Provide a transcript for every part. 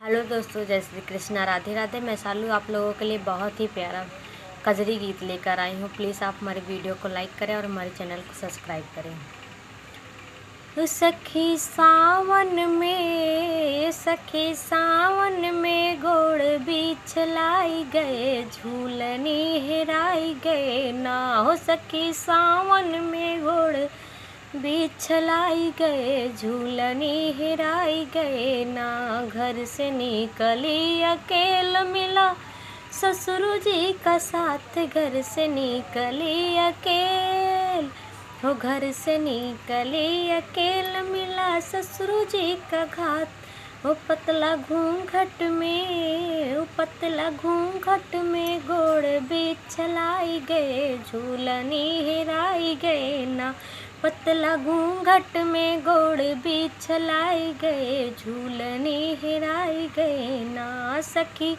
Hello दोस्तों, जय श्री कृष्णा, राधे राधे। मैं सालू आप लोगों के लिए बहुत ही प्यारा कजरी गीत लेकर आई हूँ। प्लीज़ आप हमारे वीडियो को लाइक करें और हमारे चैनल को सब्सक्राइब करें। सखी सावन में गोड़ बिछलाई गए, झूलनी हेराई गए ना हो। सखी सावन में गोड़ बिछलाई गए, झूलनी हेराई गए ना। घर से निकली अकेल मिला ससुर जी का साथ, घर से निकली अकेल हो। घर से निकली अकेल मिला ससुर जी का घात। वो पतला घूंघट में गोड़ बिछलाई गए, झूलनी हेराई गए ना। पतला घूंघट में गोड़ बिछलाई गए, झूलनी हेराई गए ना। सखी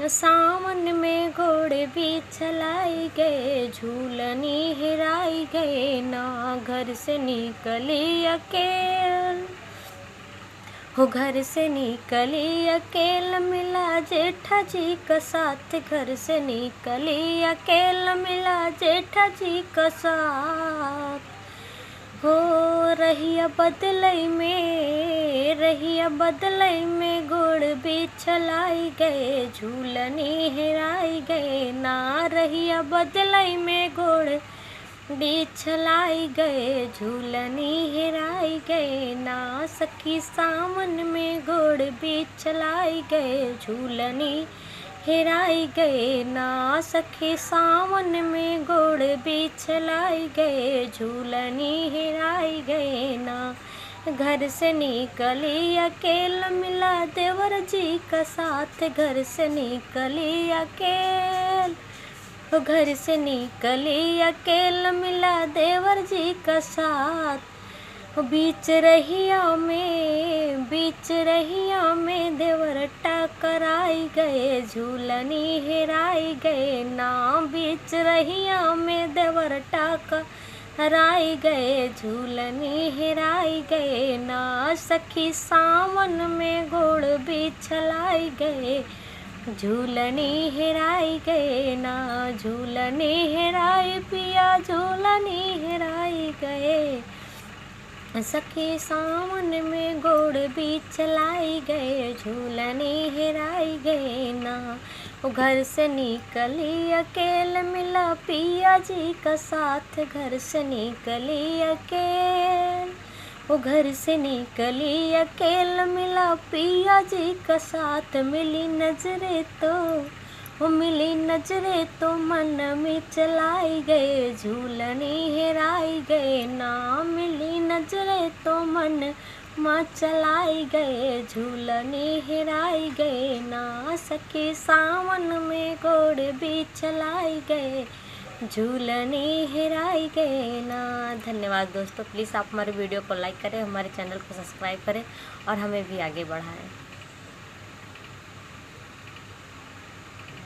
सावन में गोड़ बिछलाई गए, झूलनी हेराई गए ना। घर से निकली अकेल हो, घर से निकली अकेल मिला जेठा जी का साथ। घर से निकली अकेल मिला जेठा जी का साथ हो। रहिया बदलई में गोड़ बिछलाई गए, झूलनी हेराई गए ना। रहिया बदलई में गोड़ बिछलाई गए, झूलनी हेराई गए ना। सखी सावन में गोड़ बिछलाई गए, झूलनी हेराई गए ना। सखी सावन में गोड़ बिछलाई गए, झूलनी हेराई गए ना। घर से निकली अकेल मिला देवर जी का साथ। घर से निकली अकेल हो, घर से निकली अकेल मिला देवर जी का साथ। बीच रहिया में देवर टकराई गए, झूलनी हेराई गए ना। बीच रहिया में देवर टकराई गए, झूलनी हेराई गए ना। सखी सावन में गोड़ बिछलाई गए, झूलनी हेराई गए ना। झूलनी हेराई पिया, झूलनी हेराई गए। सखी सावन में गोड़ बिछलाई गए, झूलनी हेराई गए ना। घर से निकली अकेल मिला पिया जी का साथ। घर से निकली अकेल वो, घर से निकली अकेल मिला पिया जी का साथ। मिली नजरे तो मन में चलाई गए, झूलनी हेराई गए ना। मिली नजरे तो मन में चलाई गए, झूलनी हेराई गए ना। सखी सावन में गोड़ बिछलाई गए, झूलनी हेराई गए ना। धन्यवाद दोस्तों। प्लीज़ आप हमारे वीडियो को लाइक करें, हमारे चैनल को सब्सक्राइब करें और हमें भी आगे बढ़ाएं।